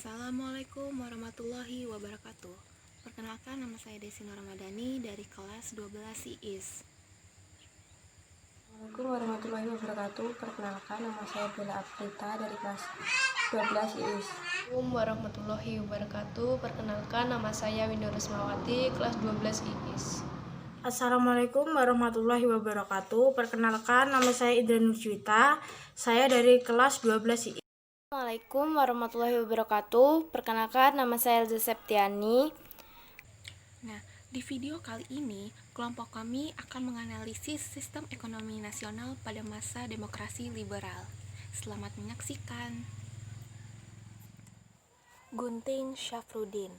Assalamualaikum warahmatullahi wabarakatuh. Perkenalkan, nama saya Desi Nur Ramadhani dari kelas 12 IIS. Assalamualaikum warahmatullahi wabarakatuh. Perkenalkan, nama saya Bella Aprita dari kelas 12 IIS. Assalamualaikum warahmatullahi wabarakatuh. Perkenalkan, nama saya Winda Rusmawati, kelas 12 IIS. Assalamualaikum warahmatullahi wabarakatuh. Perkenalkan, nama saya Idra Nurjuwita. Saya dari kelas 12 IIS. Assalamualaikum warahmatullahi wabarakatuh. Perkenalkan, nama saya Elza Septiani. Nah, di video kali ini, kelompok kami akan menganalisis sistem ekonomi nasional pada masa demokrasi liberal. Selamat menyaksikan. Gunting Syafruddin.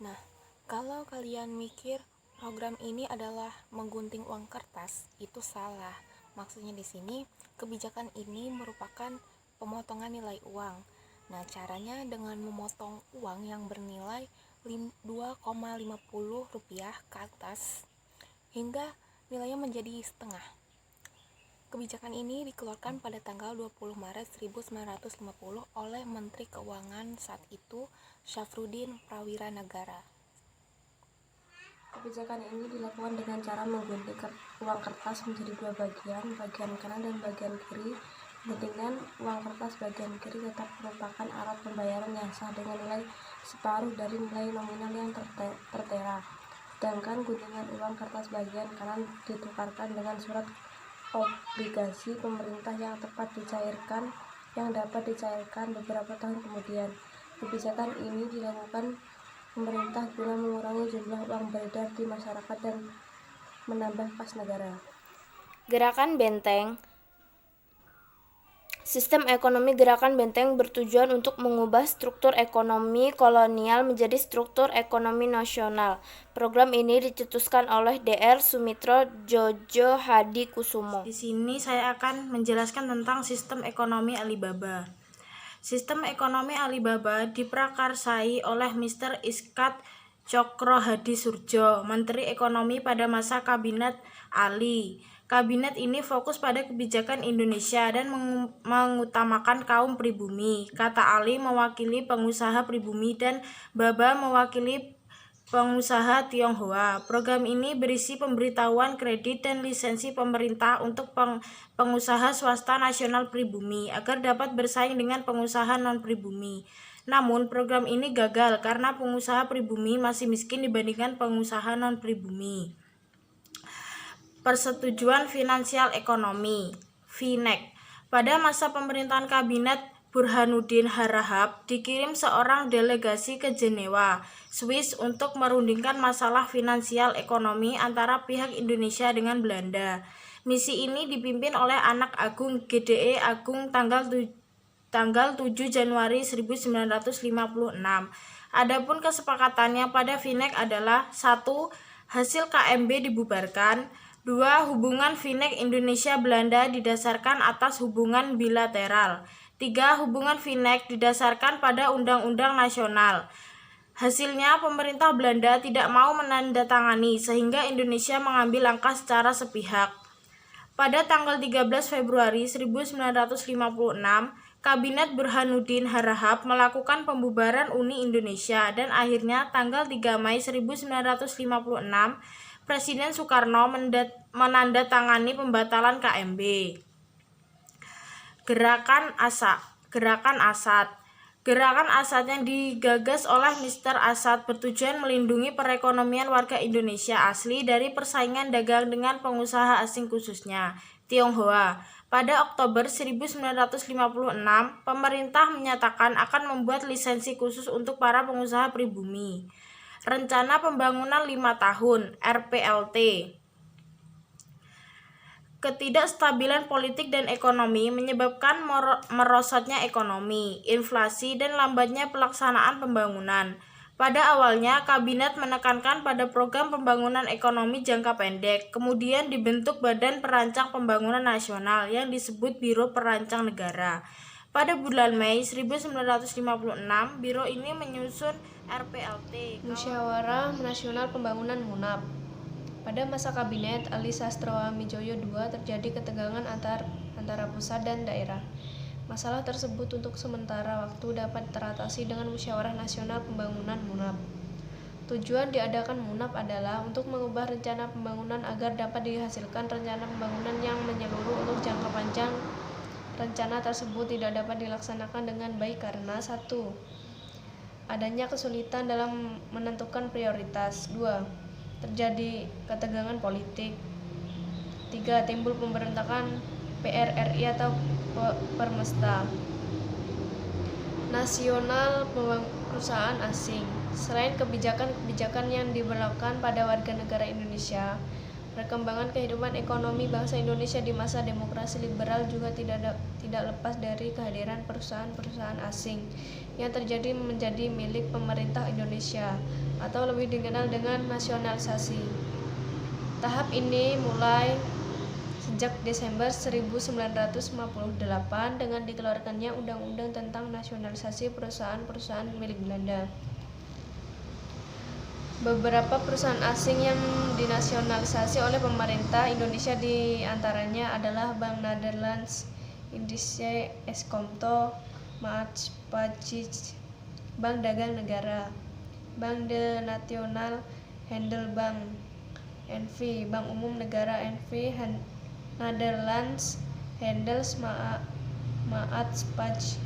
Nah, kalau kalian mikir program ini adalah menggunting uang kertas, itu salah. Maksudnya di sini, kebijakan ini merupakan pemotongan nilai uang. Nah, caranya dengan memotong uang yang bernilai 2,50 rupiah ke atas hingga nilainya menjadi setengah. Kebijakan ini dikeluarkan pada tanggal 20 Maret 1950 oleh Menteri Keuangan saat itu, Syafruddin Prawira Negara. Kebijakan ini dilakukan dengan cara menggunting uang kertas menjadi dua bagian kanan dan bagian kiri. Guntingan uang kertas bagian kiri tetap merupakan alat pembayaran yang sah dengan nilai separuh dari nilai nominal yang tertera. Sedangkan guntingan uang kertas bagian kanan ditukarkan dengan surat obligasi pemerintah yang dapat dicairkan beberapa tahun kemudian. Kebijakan ini dilakukan pemerintah guna mengurangi jumlah uang beredar di masyarakat dan menambah kas negara. Gerakan Benteng. Sistem ekonomi Gerakan Benteng bertujuan untuk mengubah struktur ekonomi kolonial menjadi struktur ekonomi nasional. Program ini dicetuskan oleh Dr. Sumitro Djojo Hadikusumo. Di sini saya akan menjelaskan tentang sistem ekonomi Alibaba. Sistem ekonomi Alibaba diprakarsai oleh Mr. Iskat Cokro Hadi Surjo, Menteri Ekonomi pada masa Kabinet Ali. Kabinet ini fokus pada kebijakan Indonesia dan mengutamakan kaum pribumi. Kata Ali mewakili pengusaha pribumi dan Baba mewakili pengusaha Tionghoa. Program ini berisi pemberitahuan kredit dan lisensi pemerintah untuk pengusaha swasta nasional pribumi agar dapat bersaing dengan pengusaha non-pribumi. Namun program ini gagal karena pengusaha pribumi masih miskin dibandingkan pengusaha non-pribumi. Persetujuan Finansial Ekonomi (FINEK). Pada masa pemerintahan Kabinet Burhanuddin Harahap, dikirim seorang delegasi ke Jenewa, Swiss untuk merundingkan masalah finansial ekonomi antara pihak Indonesia dengan Belanda. Misi ini dipimpin oleh Anak Agung GDE Agung tanggal 7 Januari 1956. Adapun kesepakatannya pada FINEK adalah 1. Hasil KMB dibubarkan. 2. Hubungan FINEK Indonesia-Belanda didasarkan atas hubungan bilateral. 3. Hubungan FINEK didasarkan pada undang-undang nasional. Hasilnya, pemerintah Belanda tidak mau menandatangani sehingga Indonesia mengambil langkah secara sepihak. Pada tanggal 13 Februari 1956, Kabinet Burhanuddin Harahap melakukan pembubaran Uni Indonesia dan akhirnya tanggal 3 Mei 1956, Presiden Soekarno menandatangani pembatalan KMB. Gerakan Asad. Gerakan Asad yang digagas oleh Mr. Asad bertujuan melindungi perekonomian warga Indonesia asli dari persaingan dagang dengan pengusaha asing khususnya Tionghoa. Pada Oktober 1956, pemerintah menyatakan akan membuat lisensi khusus untuk para pengusaha pribumi. Rencana Pembangunan 5 Tahun (RPLT). Ketidakstabilan politik dan ekonomi menyebabkan merosotnya ekonomi, inflasi, dan lambatnya pelaksanaan pembangunan. Pada awalnya, Kabinet menekankan pada program pembangunan ekonomi jangka pendek, kemudian dibentuk Badan Perancang Pembangunan Nasional yang disebut Biro Perancang Negara. Pada bulan Mei 1956, biro ini menyusun RPLT, Musyawarah Nasional Pembangunan MUNAP. Pada masa Kabinet Ali Sastroamidjojo II terjadi ketegangan antara pusat dan daerah. Masalah tersebut untuk sementara waktu dapat teratasi dengan Musyawarah Nasional Pembangunan (MUNAP). Tujuan diadakan MUNAP adalah untuk mengubah rencana pembangunan agar dapat dihasilkan rencana pembangunan yang menyeluruh untuk jangka panjang. Rencana tersebut tidak dapat dilaksanakan dengan baik karena 1. Adanya kesulitan dalam menentukan prioritas. 2. Terjadi ketegangan politik. 3. Timbul pemberontakan PRRI atau Permesta nasional perusahaan asing. Selain kebijakan-kebijakan yang diberlakukan pada warga negara Indonesia, perkembangan kehidupan ekonomi bangsa Indonesia di masa demokrasi liberal juga tidak lepas dari kehadiran perusahaan-perusahaan asing yang menjadi milik pemerintah Indonesia atau lebih dikenal dengan nasionalisasi. Tahap ini mulai sejak Desember 1958 dengan dikeluarkannya Undang-Undang tentang Nasionalisasi Perusahaan-Perusahaan milik Belanda. Beberapa perusahaan asing yang dinasionalisasi oleh pemerintah Indonesia di antaranya adalah Bank Nederlands Indische Eskomto, Maatschappij, Bank Dagang Negara, Bank de Nationale Handelsbank, NV, Bank Umum Negara NV, Nederlands Handels Maatschappij,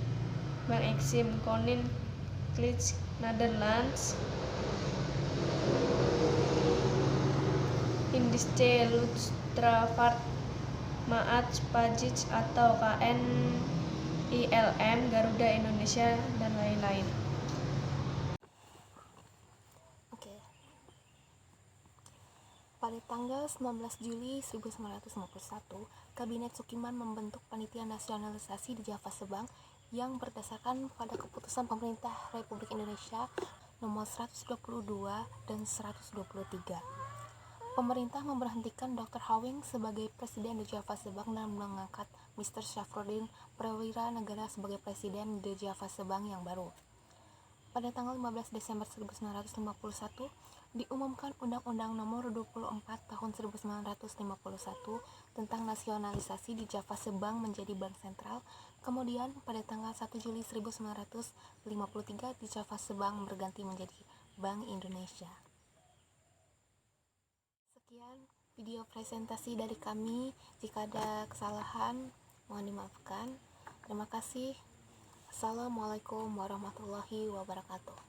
Bank Exim, Koninklijke Nederlands Indische Luchtvaart Maatschappij atau KNILM, Garuda Indonesia, dan lain-lain. Pada tanggal 19 Juli 1951, Kabinet Sukiman membentuk Panitia Nasionalisasi di Java Sebang yang berdasarkan pada keputusan Pemerintah Republik Indonesia nomor 122 dan 123. Pemerintah memberhentikan Dr. Hawing sebagai Presiden di Java Sebang dan mengangkat Mr. Syafruddin Perwira Negara sebagai Presiden di Java Sebang yang baru. Pada tanggal 15 Desember 1951, diumumkan Undang-Undang Nomor 24 Tahun 1951 tentang nasionalisasi di Java Sebang menjadi Bank Sentral. Kemudian pada tanggal 1 Juli 1953 di Java Sebang berganti menjadi Bank Indonesia. Sekian video presentasi dari kami. Jika ada kesalahan, mohon dimaafkan. Terima kasih. Assalamualaikum warahmatullahi wabarakatuh.